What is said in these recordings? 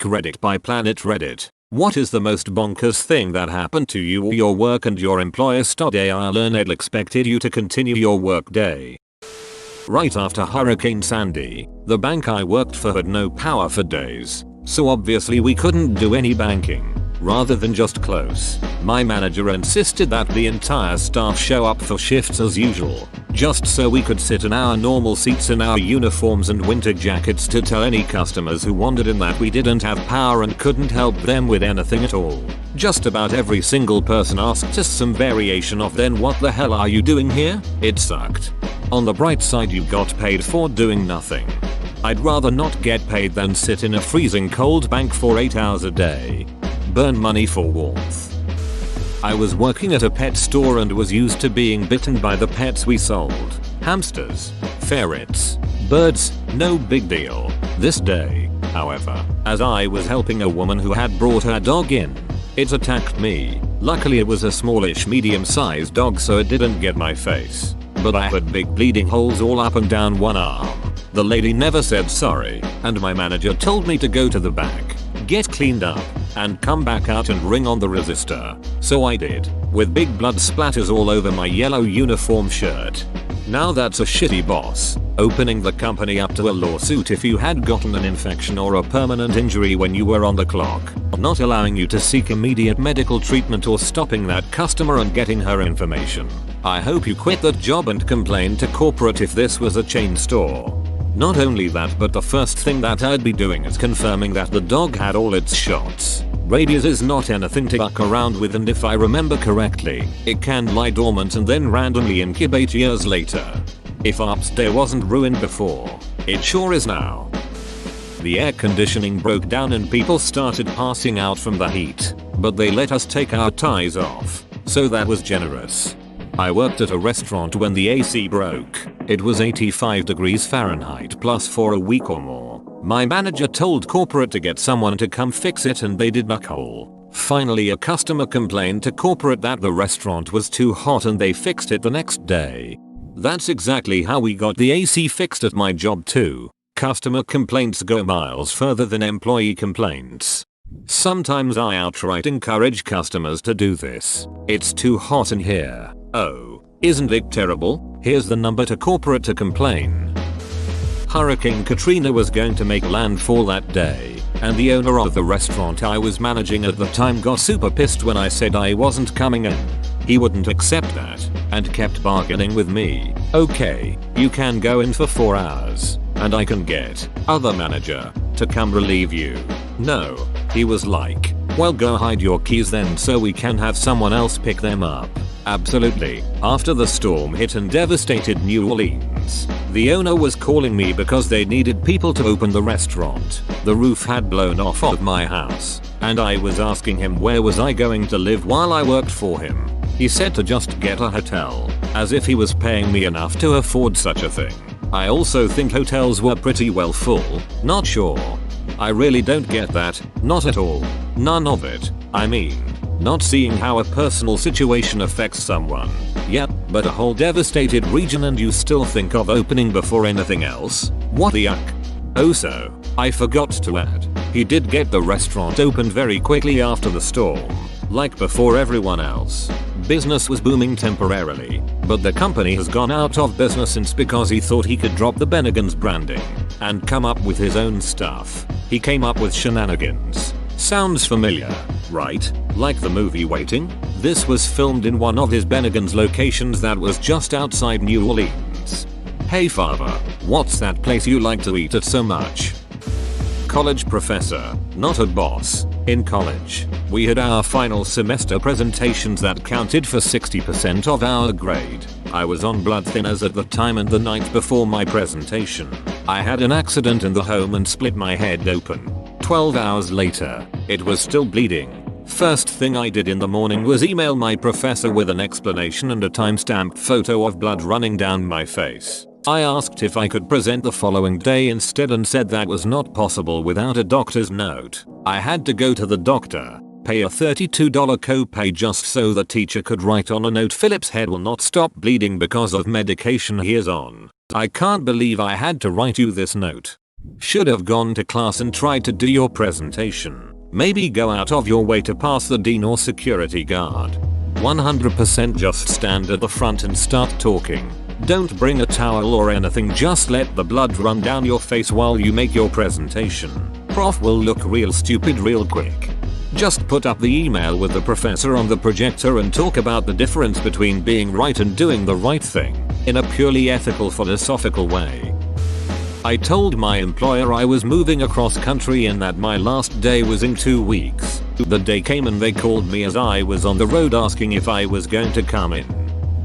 Reddit by Planet Reddit. What is the most bonkers thing that happened to you or your work and your employer today? I learned expected you to continue your work day. Right after Hurricane Sandy, the bank I worked for had no power for days, so obviously we couldn't do any banking. Rather than just close, my manager insisted that the entire staff show up for shifts as usual, just so we could sit in our normal seats in our uniforms and winter jackets to tell any customers who wandered in that we didn't have power and couldn't help them with anything at all. Just about every single person asked us some variation of "then what the hell are you doing here?" It sucked. On the bright side, you got paid for doing nothing. I'd rather not get paid than sit in a freezing cold bank for 8 hours a day. Burn money for warmth. I was working at a pet store and was used to being bitten by the pets we sold. Hamsters, ferrets, birds, no big deal. This day, however, as I was helping a woman who had brought her dog in, it attacked me. Luckily it was a smallish medium-sized dog, so it didn't get my face. But I had big bleeding holes all up and down one arm. The lady never said sorry, and my manager told me to go to the back, get cleaned up, and come back out and ring on the resistor. So I did, with big blood splatters all over my yellow uniform shirt. Now that's a shitty boss, opening the company up to a lawsuit if you had gotten an infection or a permanent injury when you were on the clock, not allowing you to seek immediate medical treatment or stopping that customer and getting her information. I hope you quit that job and complain to corporate if this was a chain store. Not only that, but the first thing that I'd be doing is confirming that the dog had all its shots. Rabies is not anything to fuck around with, and if I remember correctly, it can lie dormant and then randomly incubate years later. If Ops Day wasn't ruined before, it sure is now. The air conditioning broke down and people started passing out from the heat, but they let us take our ties off, so that was generous. I worked at a restaurant when the AC broke. It was 85 degrees Fahrenheit plus for a week or more. My manager told corporate to get someone to come fix it, and they did knuckle. Finally a customer complained to corporate that the restaurant was too hot and they fixed it the next day. That's exactly how we got the AC fixed at my job too. Customer complaints go miles further than employee complaints. Sometimes I outright encourage customers to do this. It's too hot in here. Oh, isn't it terrible? Here's the number to corporate to complain. Hurricane Katrina was going to make landfall that day, and the owner of the restaurant I was managing at the time got super pissed when I said I wasn't coming in. He wouldn't accept that, and kept bargaining with me. "Okay, you can go in for 4 hours, and I can get other manager to come relieve you." No, he was like, "Well, go hide your keys then so we can have someone else pick them up." Absolutely. After the storm hit and devastated New Orleans, the owner was calling me because they needed people to open the restaurant. The roof had blown off of my house, and I was asking him where was I going to live while I worked for him. He said to just get a hotel, as if he was paying me enough to afford such a thing. I also think hotels were pretty well full, not sure. I really don't get that, not at all. None of it. I mean, not seeing how a personal situation affects someone. Yep, but a whole devastated region and you still think of opening before anything else? What the yuck? Also, I forgot to add, he did get the restaurant opened very quickly after the storm. Like before everyone else. Business was booming temporarily, but the company has gone out of business since because he thought he could drop the Bennigan's branding and come up with his own stuff. He came up with shenanigans. Sounds familiar, right? Like the movie Waiting? This was filmed in one of his Bennigan's locations that was just outside New Orleans. Hey father, what's that place you like to eat at so much? College professor, not a boss. In college, we had our final semester presentations that counted for 60% of our grade. I was on blood thinners at the time, and the night before my presentation, I had an accident in the home and split my head open. 12 hours later, it was still bleeding. First thing I did in the morning was email my professor with an explanation and a timestamped photo of blood running down my face. I asked if I could present the following day instead and said that was not possible without a doctor's note. I had to go to the doctor, pay a $32 copay just so the teacher could write on a note, "Philip's head will not stop bleeding because of medication he is on. I can't believe I had to write you this note." Should have gone to class and tried to do your presentation. Maybe go out of your way to pass the dean or security guard. 100% just stand at the front and start talking. Don't bring a towel or anything, just let the blood run down your face while you make your presentation. Prof will look real stupid real quick. Just put up the email with the professor on the projector and talk about the difference between being right and doing the right thing, in a purely ethical philosophical way. I told my employer I was moving across country and that my last day was in 2 weeks. The day came and they called me as I was on the road asking if I was going to come in.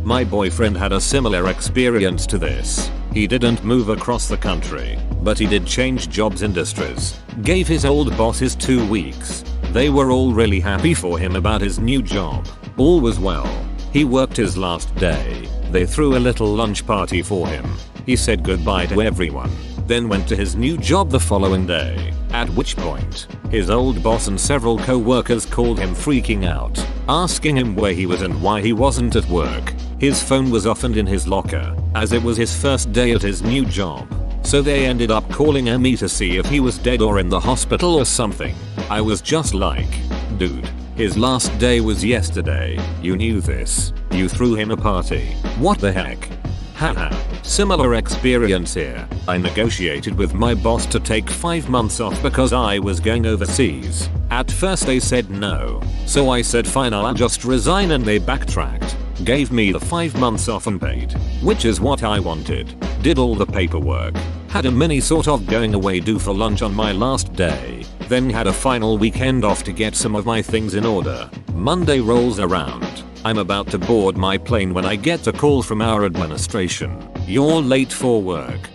My boyfriend had a similar experience to this. He didn't move across the country, but he did change jobs industries. Gave his old bosses 2 weeks. They were all really happy for him about his new job. All was well. He worked his last day. They threw a little lunch party for him. He said goodbye to everyone, then went to his new job the following day, at which point, his old boss and several co-workers called him freaking out, asking him where he was and why he wasn't at work. His phone was off and in his locker, as it was his first day at his new job. So they ended up calling me to see if he was dead or in the hospital or something. I was just like, dude, his last day was yesterday. You knew this. You threw him a party. What the heck? Haha. Similar experience here. I negotiated with my boss to take 5 months off because I was going overseas. At first they said no. So I said fine, I'll just resign, and they backtracked. Gave me the 5 months off unpaid, which is what I wanted. Did all the paperwork. Had a mini sort of going away do for lunch on my last day. Then had a final weekend off to get some of my things in order. Monday rolls around. I'm about to board my plane when I get a call from our administration. You're late for work.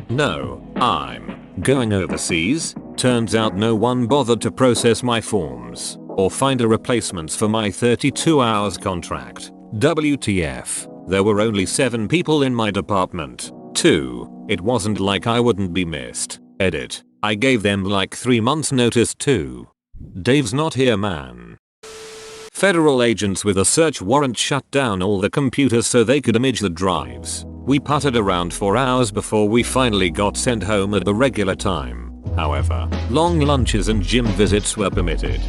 No, I'm going overseas. Turns out no one bothered to process my forms or find a replacement for my 32 hours contract. WTF. There were only 7 people in my department. 2. It wasn't like I wouldn't be missed. Edit. I gave them like 3 months notice too. Dave's not here, man. Federal agents with a search warrant shut down all the computers so they could image the drives. We puttered around for hours before we finally got sent home at the regular time. However, long lunches and gym visits were permitted.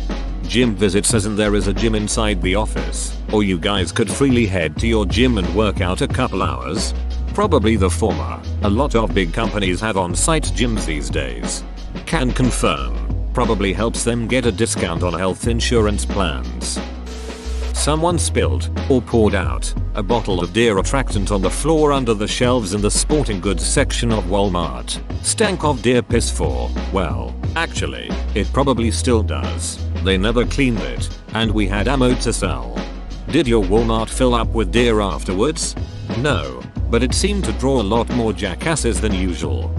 Gym visits as in there is a gym inside the office, or you guys could freely head to your gym and work out a couple hours. Probably the former. A lot of big companies have on-site gyms these days. Can confirm. Probably helps them get a discount on health insurance plans. Someone spilled, or poured out, a bottle of deer attractant on the floor under the shelves in the sporting goods section of Walmart. Stank of deer piss for, well, actually, it probably still does. They never cleaned it, and we had ammo to sell. Did your Walmart fill up with deer afterwards? No, but it seemed to draw a lot more jackasses than usual.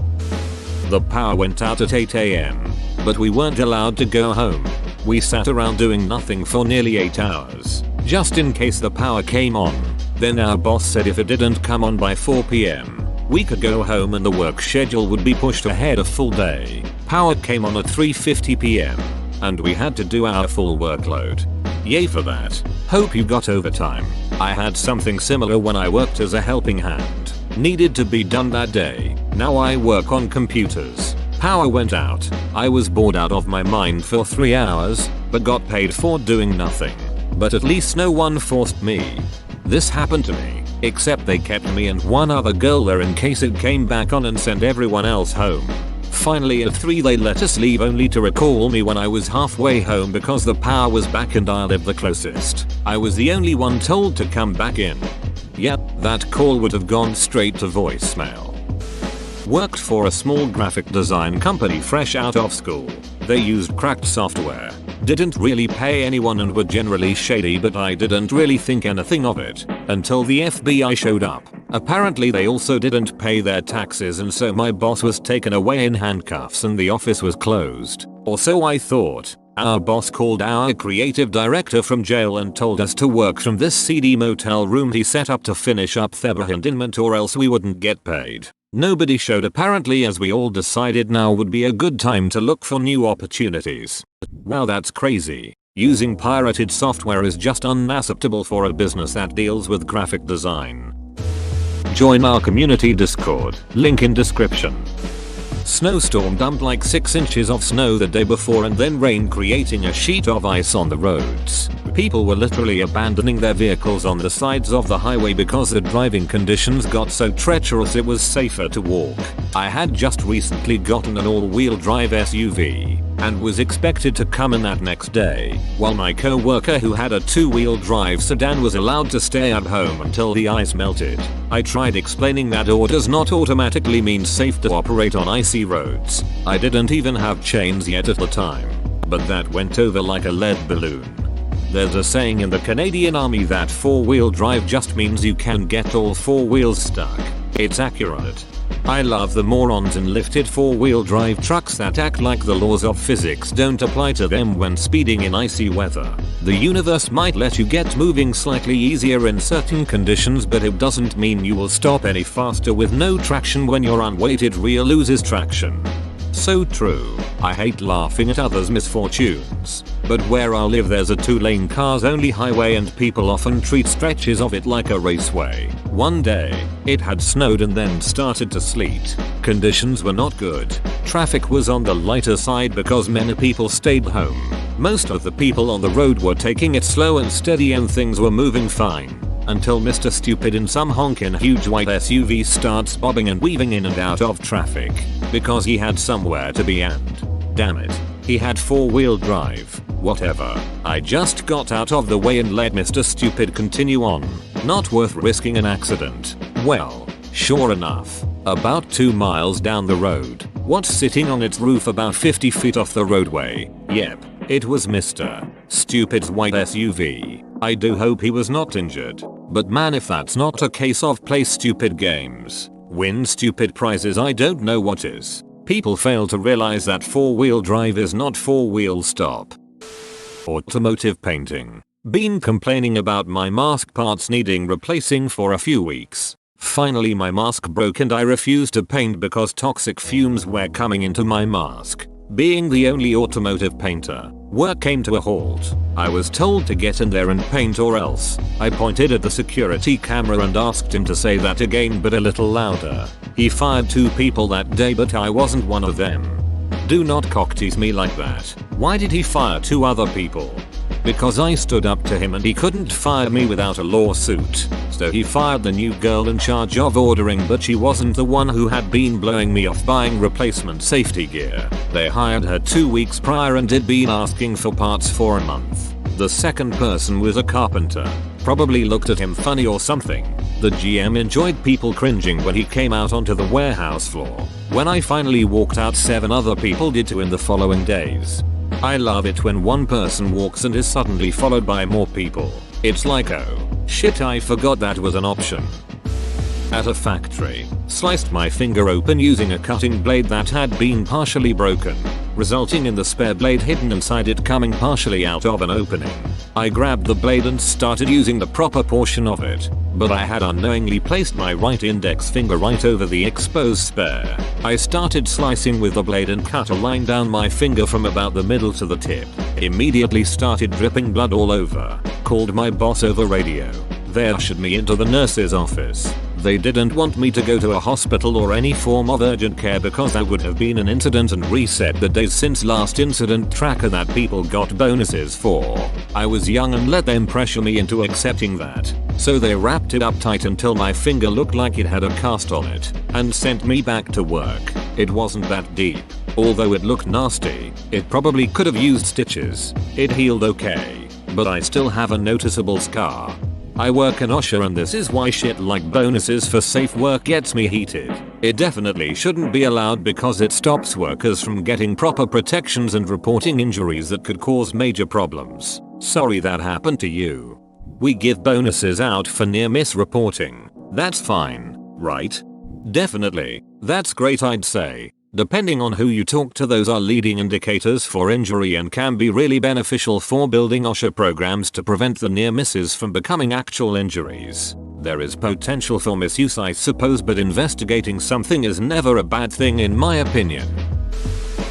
The power went out at 8 AM, but we weren't allowed to go home. We sat around doing nothing for nearly 8 hours, just in case the power came on. Then our boss said if it didn't come on by 4 PM, we could go home and the work schedule would be pushed ahead a full day. Power came on at 3:50 PM, and we had to do our full workload. Yay for that. Hope you got overtime. I had something similar when I worked as a helping hand. Needed to be done that day. Now I work on computers. Power went out. I was bored out of my mind for 3 hours, but got paid for doing nothing. But at least no one forced me. This happened to me, except they kept me and one other girl there in case it came back on and sent everyone else home. Finally at 3 they let us leave only to recall me when I was halfway home because the power was back and I lived the closest. I was the only one told to come back in. Yep, that call would have gone straight to voicemail. Worked for a small graphic design company fresh out of school. They used cracked software. Didn't really pay anyone and were generally shady, but I didn't really think anything of it until the FBI showed up. Apparently they also didn't pay their taxes, and so my boss was taken away in handcuffs and the office was closed. Or so I thought. Our boss called our creative director from jail and told us to work from this seedy motel room he set up to finish up the abandonment or else we wouldn't get paid. Nobody showed apparently, as we all decided now would be a good time to look for new opportunities. Wow, that's crazy. Using pirated software is just unacceptable for a business that deals with graphic design. Join our community Discord, link in description. Snowstorm dumped like 6 inches of snow the day before and then rain, creating a sheet of ice on the roads. People were literally abandoning their vehicles on the sides of the highway because the driving conditions got so treacherous it was safer to walk. I had just recently gotten an all-wheel drive SUV and was expected to come in that next day, while my co-worker who had a 2-wheel drive sedan was allowed to stay at home until the ice melted. I tried explaining that does not automatically mean safe to operate on icy roads. I didn't even have chains yet at the time, but that went over like a lead balloon. There's a saying in the Canadian Army that 4-wheel drive just means you can get all 4 wheels stuck. It's accurate. I love the morons in lifted 4-wheel drive trucks that act like the laws of physics don't apply to them when speeding in icy weather. The universe might let you get moving slightly easier in certain conditions, but it doesn't mean you will stop any faster with no traction when your unweighted rear loses traction. So true. I hate laughing at others' misfortunes, but where I live there's a 2-lane cars only highway and people often treat stretches of it like a raceway. One day, it had snowed and then started to sleet. Conditions were not good. Traffic was on the lighter side because many people stayed home. Most of the people on the road were taking it slow and steady and things were moving fine. Until Mr. Stupid in some honkin' huge white SUV starts bobbing and weaving in and out of traffic because he had somewhere to be, and damn it, he had 4-wheel drive. Whatever. I just got out of the way and let Mr. Stupid continue on. Not worth risking an accident. Well, sure enough, about 2 miles down the road, what's sitting on its roof about 50 feet off the roadway? Yep, it was Mr. Stupid's white SUV. I do hope he was not injured. But man, if that's not a case of play stupid games, win stupid prizes, I don't know what is. People fail to realize that 4-wheel drive is not 4-wheel stop. Automotive painting. Been complaining about my mask parts needing replacing for a few weeks. Finally my mask broke and I refused to paint because toxic fumes were coming into my mask. Being the only automotive painter, work came to a halt. I was told to get in there and paint or else. I pointed at the security camera and asked him to say that again but a little louder. He fired 2 people that day but I wasn't one of them. Do not cock-tease me like that. Why did he fire 2 other people? Because I stood up to him and he couldn't fire me without a lawsuit. So he fired the new girl in charge of ordering, but she wasn't the one who had been blowing me off buying replacement safety gear. They hired her 2 weeks prior and had been asking for parts for a month. The second person was a carpenter. Probably looked at him funny or something. The GM enjoyed people cringing when he came out onto the warehouse floor. When I finally walked out, 7 other people did too in the following days. I love it when one person walks and is suddenly followed by more people. It's like, oh shit, I forgot that was an option. At a factory, sliced my finger open using a cutting blade that had been partially broken, resulting in the spare blade hidden inside it coming partially out of an opening. I grabbed the blade and started using the proper portion of it, but I had unknowingly placed my right index finger right over the exposed spare. I started slicing with the blade and cut a line down my finger from about the middle to the tip. Immediately started dripping blood all over. Called my boss over radio. They ushered me into the nurse's office. They didn't want me to go to a hospital or any form of urgent care because that would have been an incident and reset the days since last incident tracker that people got bonuses for. I was young and let them pressure me into accepting that. So they wrapped it up tight until my finger looked like it had a cast on it and sent me back to work. It wasn't that deep. Although it looked nasty, it probably could have used stitches. It healed okay, but I still have a noticeable scar. I work in OSHA and this is why shit like bonuses for safe work gets me heated. It definitely shouldn't be allowed because it stops workers from getting proper protections and reporting injuries that could cause major problems. Sorry that happened to you. We give bonuses out for near-miss reporting. That's fine, right? Definitely. That's great, I'd say. Depending on who you talk to, those are leading indicators for injury and can be really beneficial for building OSHA programs to prevent the near misses from becoming actual injuries. There is potential for misuse, I suppose, but investigating something is never a bad thing in my opinion.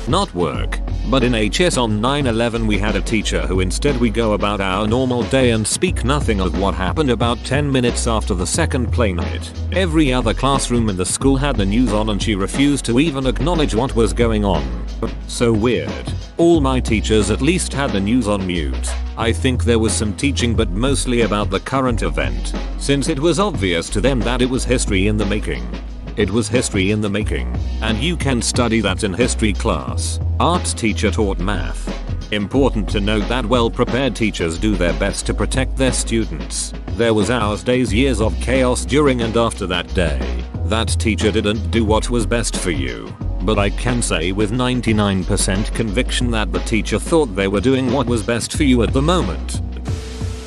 Not work. But in HS on 9/11 we had a teacher who instead we go about our normal day and speak nothing of what happened about 10 minutes after the second plane hit. Every other classroom in the school had the news on and she refused to even acknowledge what was going on. So weird. All my teachers at least had the news on mute. I think there was some teaching but mostly about the current event, since it was obvious to them that it was history in the making. It was history in the making, and you can study that in history class. Arts teacher taught math. Important to note that well-prepared teachers do their best to protect their students. There was hours, days, years of chaos during and after that day. That teacher didn't do what was best for you. But I can say with 99% conviction that the teacher thought they were doing what was best for you at the moment.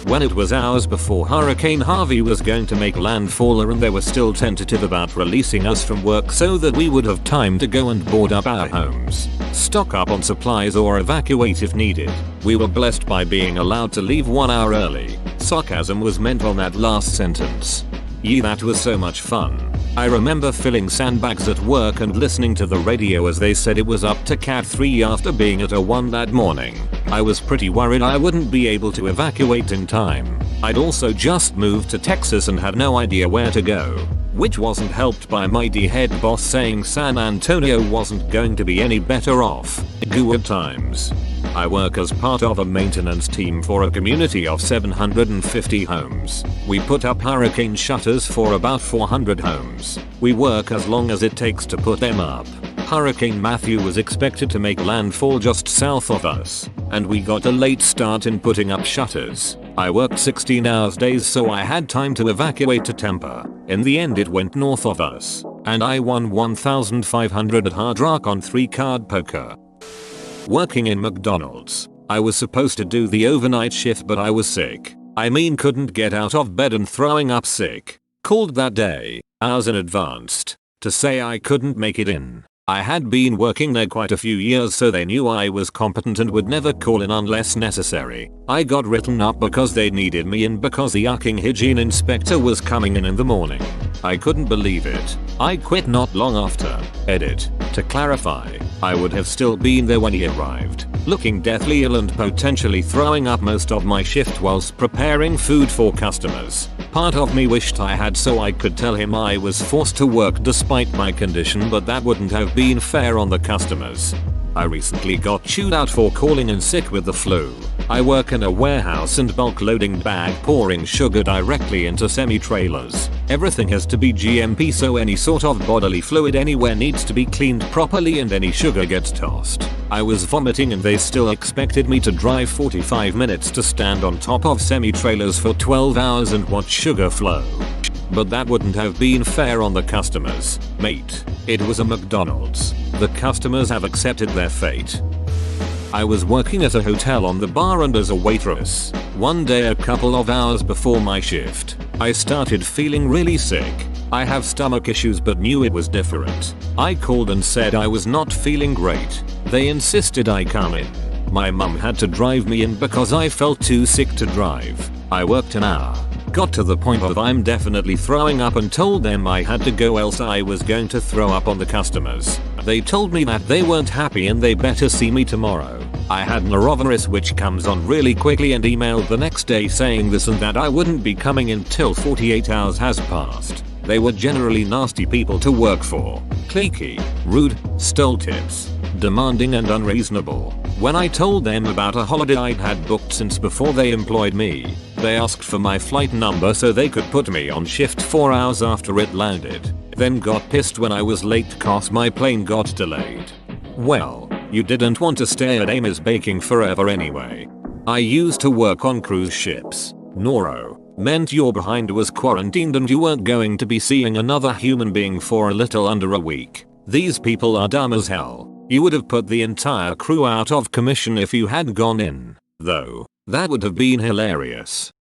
When it was hours before Hurricane Harvey was going to make landfall and they were still tentative about releasing us from work so that we would have time to go and board up our homes, stock up on supplies or evacuate if needed, we were blessed by being allowed to leave 1 hour early. Sarcasm was meant on that last sentence. Yee, that was so much fun. I remember filling sandbags at work and listening to the radio as they said it was up to Cat 3 after being at a 1 that morning. I was pretty worried I wouldn't be able to evacuate in time. I'd also just moved to Texas and had no idea where to go, which wasn't helped by mighty head boss saying San Antonio wasn't going to be any better off. Good times. I work as part of a maintenance team for a community of 750 homes. We put up hurricane shutters for about 400 homes. We work as long as it takes to put them up. Hurricane Matthew was expected to make landfall just south of us, and we got a late start in putting up shutters. I worked 16 hours days so I had time to evacuate to Tampa. In the end it went north of us, and I won 1,500 at Hard Rock on 3-card poker. Working in McDonald's. I was supposed to do the overnight shift but I was sick. I mean couldn't get out of bed and throwing up sick. Called that day, hours in advance, to say I couldn't make it in. I had been working there quite a few years so they knew I was competent and would never call in unless necessary. I got written up because they needed me and because the yucking hygiene inspector was coming in the morning. I couldn't believe it. I quit not long after. Edit. To clarify, I would have still been there when he arrived, looking deathly ill and potentially throwing up most of my shift whilst preparing food for customers. Part of me wished I had so I could tell him I was forced to work despite my condition, but that wouldn't have been fair on the customers. I recently got chewed out for calling in sick with the flu. I work in a warehouse and bulk loading bag pouring sugar directly into semi-trailers. Everything has to be GMP so any sort of bodily fluid anywhere needs to be cleaned properly and any sugar gets tossed. I was vomiting and they still expected me to drive 45 minutes to stand on top of semi-trailers for 12 hours and watch sugar flow. But that wouldn't have been fair on the customers, mate. It was a McDonald's. The customers have accepted their fate. I was working at a hotel on the bar and as a waitress. One day a couple of hours before my shift, I started feeling really sick. I have stomach issues but knew it was different. I called and said I was not feeling great. They insisted I come in. My mum had to drive me in because I felt too sick to drive. I worked an hour. Got to the point of I'm definitely throwing up and told them I had to go else I was going to throw up on the customers. They told me that they weren't happy and they better see me tomorrow. I had norovirus which comes on really quickly and emailed the next day saying this and that I wouldn't be coming in till 48 hours has passed. They were generally nasty people to work for. Cliquey, rude, stole tips, demanding and unreasonable. When I told them about a holiday I'd had booked since before they employed me, they asked for my flight number so they could put me on shift 4 hours after it landed, then got pissed when I was late cause my plane got delayed. Well, you didn't want to stay at Amy's Baking forever anyway. I used to work on cruise ships. Noro meant your behind was quarantined and you weren't going to be seeing another human being for a little under a week. These people are dumb as hell. You would have put the entire crew out of commission if you had gone in, though. That would have been hilarious.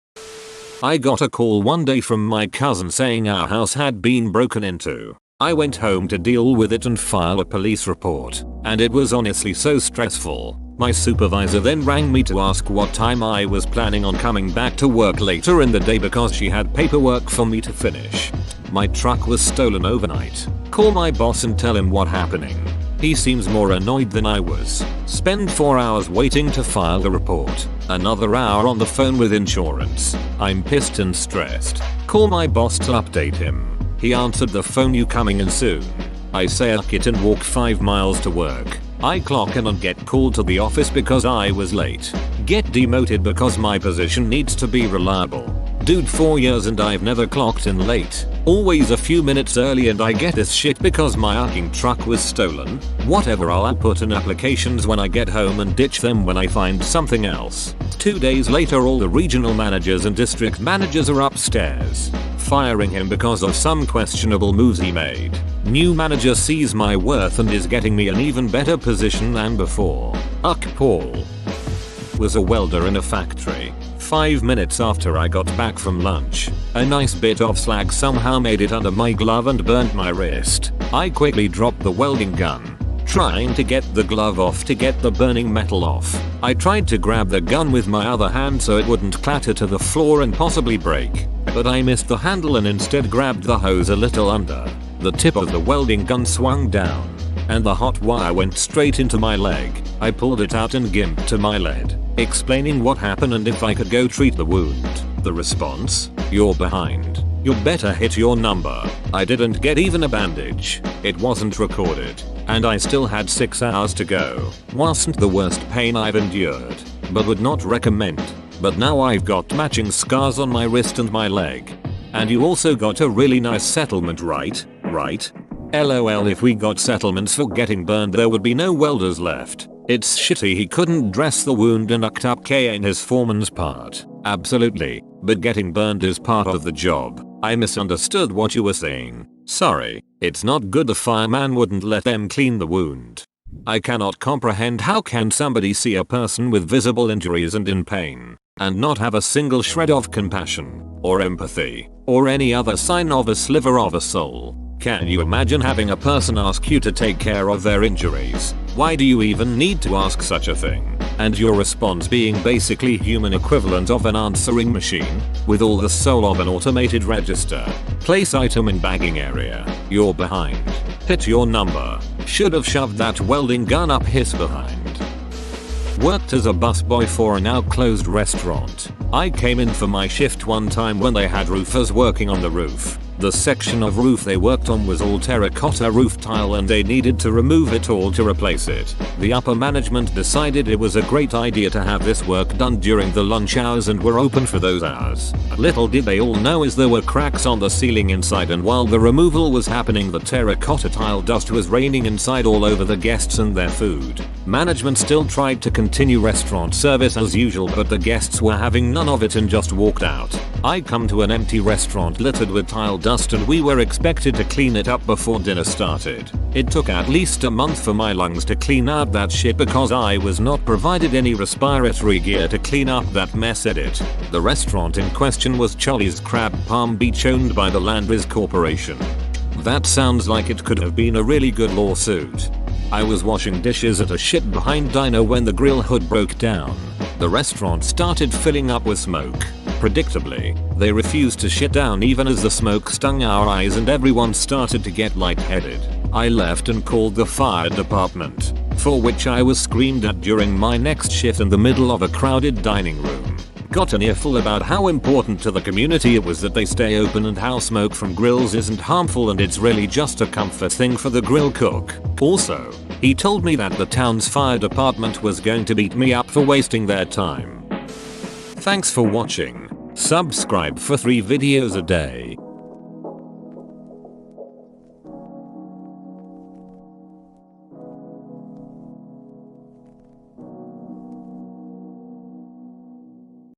I got a call one day from my cousin saying our house had been broken into. I went home to deal with it and file a police report, and it was honestly so stressful. My supervisor then rang me to ask what time I was planning on coming back to work later in the day because she had paperwork for me to finish. My truck was stolen overnight. Call my boss and tell him what happening. He seems more annoyed than I was. Spend 4 hours waiting to file the report. Another hour on the phone with insurance. I'm pissed and stressed. Call my boss to update him. He answered the phone, "You coming in soon?" I say "Uck it" and walk 5 miles to work. I clock in and get called to the office because I was late. Get demoted because my position needs to be reliable. Dude, 4 years and I've never clocked in late. Always a few minutes early and I get this shit because my ucking truck was stolen. Whatever, I'll put in applications when I get home and ditch them when I find something else. 2 days later, all the regional managers and district managers are upstairs, firing him because of some questionable moves he made. New manager sees my worth and is getting me an even better position than before. Uck Paul was a welder in a factory. 5 minutes after I got back from lunch, a nice bit of slag somehow made it under my glove and burnt my wrist. I quickly dropped the welding gun, trying to get the glove off to get the burning metal off. I tried to grab the gun with my other hand so it wouldn't clatter to the floor and possibly break, but I missed the handle and instead grabbed the hose a little under. The tip of the welding gun swung down, and the hot wire went straight into my leg. I pulled it out and gimped to my lead, explaining what happened and if I could go treat the wound. The response: "You're behind. You better hit your number." I didn't get even a bandage. It wasn't recorded, and I still had 6 hours to go. Wasn't the worst pain I've endured, but would not recommend. But now I've got matching scars on my wrist and my leg. And you also got a really nice settlement, right? LOL, if we got settlements for getting burned there would be no welders left. It's shitty he couldn't dress the wound and ucked up K in his foreman's part. Absolutely, but getting burned is part of the job. I misunderstood what you were saying. Sorry, it's not good the fireman wouldn't let them clean the wound. I cannot comprehend how can somebody see a person with visible injuries and in pain and not have a single shred of compassion or empathy or any other sign of a sliver of a soul. Can you imagine having a person ask you to take care of their injuries? Why do you even need to ask such a thing? And your response being basically human equivalent of an answering machine, with all the soul of an automated register. Place item in bagging area. You're behind. Hit your number. Should have shoved that welding gun up his behind. Worked as a busboy for a now closed restaurant. I came in for my shift one time when they had roofers working on the roof. The section of roof they worked on was all terracotta roof tile and they needed to remove it all to replace it. The upper management decided it was a great idea to have this work done during the lunch hours and were open for those hours. Little did they all know is there were cracks on the ceiling inside, and while the removal was happening the terracotta tile dust was raining inside all over the guests and their food. Management still tried to continue restaurant service as usual, but the guests were having none of it and just walked out. I come to an empty restaurant littered with tile dust and we were expected to clean it up before dinner started. It took at least a month for my lungs to clean out that shit because I was not provided any respiratory gear to clean up that mess. Edit. The restaurant in question was Charlie's Crab, Palm Beach, owned by the Landriss Corporation. That sounds like it could have been a really good lawsuit. I was washing dishes at a shit behind diner when the grill hood broke down. The restaurant started filling up with smoke. Predictably, they refused to shit down even as the smoke stung our eyes and everyone started to get lightheaded. I left and called the fire department, for which I was screamed at during my next shift in the middle of a crowded dining room. Got an earful about how important to the community it was that they stay open and how smoke from grills isn't harmful and it's really just a comfort thing for the grill cook. Also, he told me that the town's fire department was going to beat me up for wasting their time. Thanks for watching. Subscribe for 3 videos a day.